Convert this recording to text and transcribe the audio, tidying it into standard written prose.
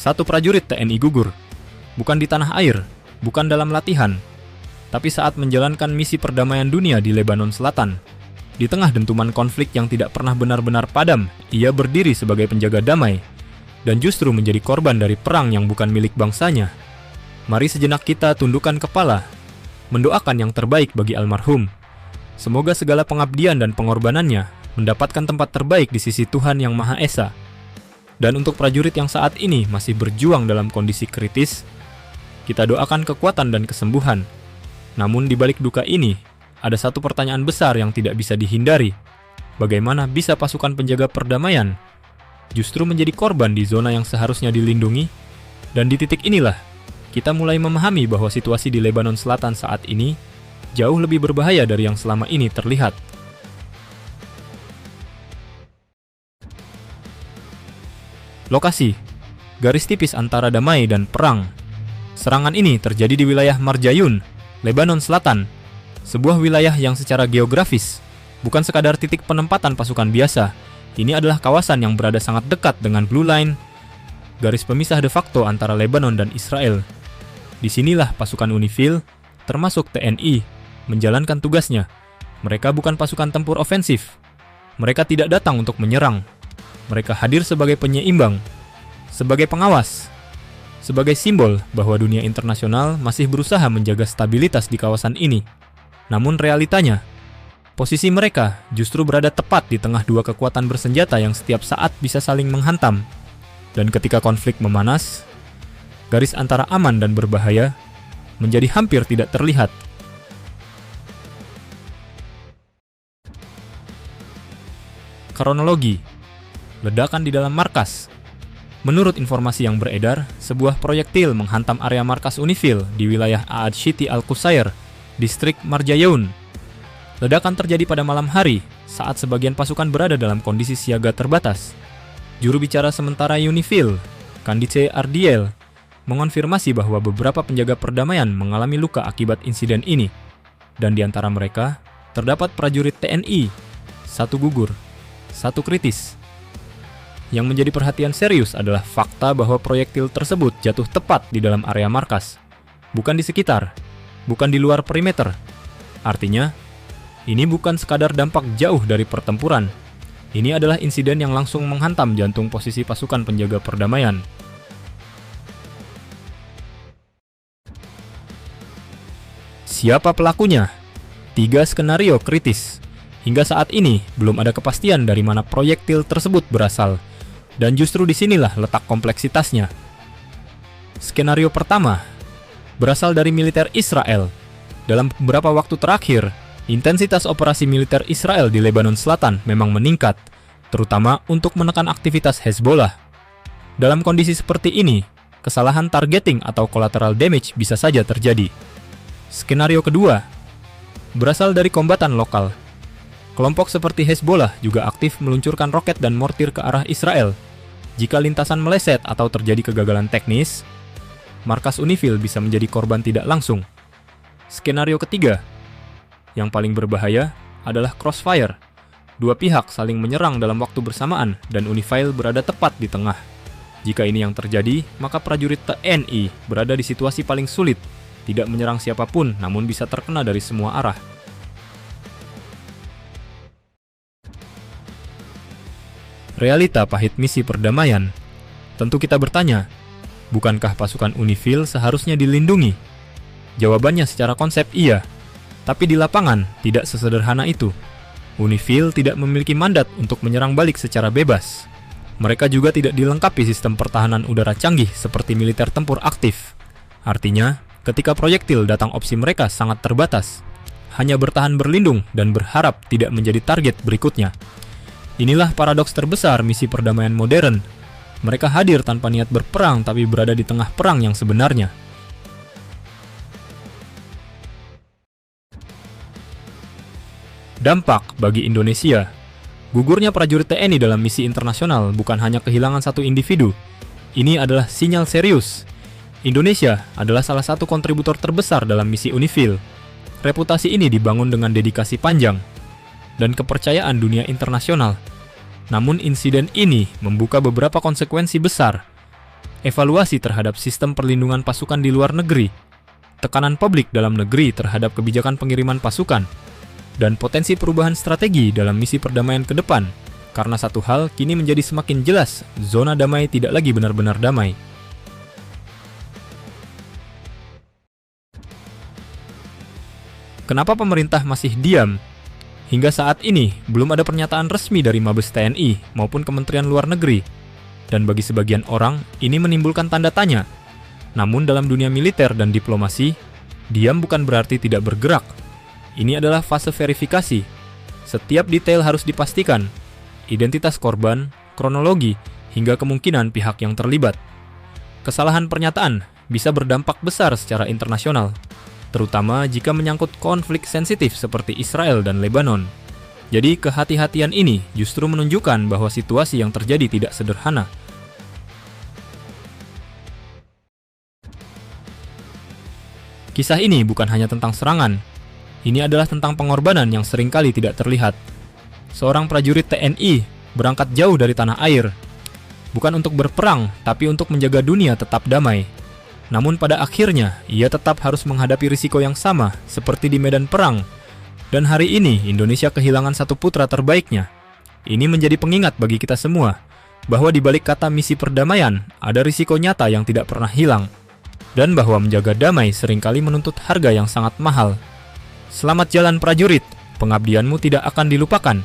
Satu prajurit TNI gugur, bukan di tanah air, bukan dalam latihan, tapi saat menjalankan misi perdamaian dunia di Lebanon Selatan. Di tengah dentuman konflik yang tidak pernah benar-benar padam, ia berdiri sebagai penjaga damai, dan justru menjadi korban dari perang yang bukan milik bangsanya. Mari sejenak kita tundukkan kepala, mendoakan yang terbaik bagi almarhum. Semoga segala pengabdian dan pengorbanannya mendapatkan tempat terbaik di sisi Tuhan Yang Maha Esa. Dan untuk prajurit yang saat ini masih berjuang dalam kondisi kritis, kita doakan kekuatan dan kesembuhan. Namun di balik duka ini, ada satu pertanyaan besar yang tidak bisa dihindari. Bagaimana bisa pasukan penjaga perdamaian justru menjadi korban di zona yang seharusnya dilindungi? Dan di titik inilah, kita mulai memahami bahwa situasi di Lebanon Selatan saat ini jauh lebih berbahaya dari yang selama ini terlihat. Lokasi, garis tipis antara damai dan perang. Serangan ini terjadi di wilayah Marjayun, Lebanon Selatan, sebuah wilayah yang secara geografis bukan sekadar titik penempatan pasukan biasa. Ini adalah kawasan yang berada sangat dekat dengan Blue Line, garis pemisah de facto antara Lebanon dan Israel. Disinilah pasukan UNIFIL, termasuk TNI, menjalankan tugasnya. Mereka bukan pasukan tempur ofensif. Mereka tidak datang untuk menyerang. Mereka hadir sebagai penyeimbang, sebagai pengawas, sebagai simbol bahwa dunia internasional masih berusaha menjaga stabilitas di kawasan ini. Namun realitanya, posisi mereka justru berada tepat di tengah dua kekuatan bersenjata yang setiap saat bisa saling menghantam. Dan ketika konflik memanas, garis antara aman dan berbahaya menjadi hampir tidak terlihat. Kronologi. Ledakan di dalam markas. Menurut informasi yang beredar, sebuah proyektil menghantam area markas UNIFIL di wilayah Aad Shiti Al-Qusair, distrik Marjayun. Ledakan terjadi pada malam hari, saat sebagian pasukan berada dalam kondisi siaga terbatas. Juru bicara sementara UNIFIL, Candice Ardiel, mengonfirmasi bahwa beberapa penjaga perdamaian mengalami luka akibat insiden ini, dan di antara mereka terdapat prajurit TNI, satu gugur, satu kritis. Yang menjadi perhatian serius adalah fakta bahwa proyektil tersebut jatuh tepat di dalam area markas, bukan di sekitar, bukan di luar perimeter. Artinya, ini bukan sekadar dampak jauh dari pertempuran. Ini adalah insiden yang langsung menghantam jantung posisi pasukan penjaga perdamaian. Siapa pelakunya? 3 skenario kritis. Hingga saat ini, belum ada kepastian dari mana proyektil tersebut berasal. Dan justru disinilah letak kompleksitasnya. Skenario pertama berasal dari militer Israel. Dalam beberapa waktu terakhir, intensitas operasi militer Israel di Lebanon Selatan memang meningkat, terutama untuk menekan aktivitas Hezbollah. Dalam kondisi seperti ini, kesalahan targeting atau collateral damage bisa saja terjadi. Skenario kedua berasal dari kombatan lokal. Kelompok seperti Hezbollah juga aktif meluncurkan roket dan mortir ke arah Israel. Jika lintasan meleset atau terjadi kegagalan teknis, markas UNIFIL bisa menjadi korban tidak langsung. Skenario ketiga, yang paling berbahaya, adalah crossfire. Dua pihak saling menyerang dalam waktu bersamaan dan UNIFIL berada tepat di tengah. Jika ini yang terjadi, maka prajurit TNI berada di situasi paling sulit, tidak menyerang siapapun namun bisa terkena dari semua arah. Realita pahit misi perdamaian. Tentu kita bertanya, bukankah pasukan UNIFIL seharusnya dilindungi? Jawabannya secara konsep iya, tapi di lapangan tidak sesederhana itu. UNIFIL tidak memiliki mandat untuk menyerang balik secara bebas. Mereka juga tidak dilengkapi sistem pertahanan udara canggih seperti militer tempur aktif. Artinya, ketika proyektil datang opsi mereka sangat terbatas. Hanya bertahan berlindung dan berharap tidak menjadi target berikutnya. Inilah paradoks terbesar misi perdamaian modern. Mereka hadir tanpa niat berperang tapi berada di tengah perang yang sebenarnya. Dampak bagi Indonesia. Gugurnya prajurit TNI dalam misi internasional bukan hanya kehilangan satu individu. Ini adalah sinyal serius. Indonesia adalah salah satu kontributor terbesar dalam misi UNIFIL. Reputasi ini dibangun dengan dedikasi panjang dan kepercayaan dunia internasional. Namun insiden ini membuka beberapa konsekuensi besar. evaluasi terhadap sistem perlindungan pasukan di luar negeri, tekanan publik dalam negeri terhadap kebijakan pengiriman pasukan, dan potensi perubahan strategi dalam misi perdamaian ke depan, karena satu hal kini menjadi semakin jelas, zona damai tidak lagi benar-benar damai. Kenapa pemerintah masih diam? Hingga saat ini, belum ada pernyataan resmi dari Mabes TNI maupun Kementerian Luar Negeri. Dan bagi sebagian orang, ini menimbulkan tanda tanya. Namun dalam dunia militer dan diplomasi, diam bukan berarti tidak bergerak. Ini adalah fase verifikasi. Setiap detail harus dipastikan. Identitas korban, kronologi, hingga kemungkinan pihak yang terlibat. Kesalahan pernyataan bisa berdampak besar secara internasional, terutama jika menyangkut konflik sensitif seperti Israel dan Lebanon. Jadi kehati-hatian ini justru menunjukkan bahwa situasi yang terjadi tidak sederhana. Kisah ini bukan hanya tentang serangan. Ini adalah tentang pengorbanan yang seringkali tidak terlihat. Seorang prajurit TNI berangkat jauh dari tanah air, bukan untuk berperang, tapi untuk menjaga dunia tetap damai. Namun pada akhirnya, ia tetap harus menghadapi risiko yang sama seperti di medan perang. Dan hari ini, Indonesia kehilangan satu putra terbaiknya. Ini menjadi pengingat bagi kita semua, bahwa di balik kata misi perdamaian, ada risiko nyata yang tidak pernah hilang. Dan bahwa menjaga damai seringkali menuntut harga yang sangat mahal. Selamat jalan prajurit, pengabdianmu tidak akan dilupakan.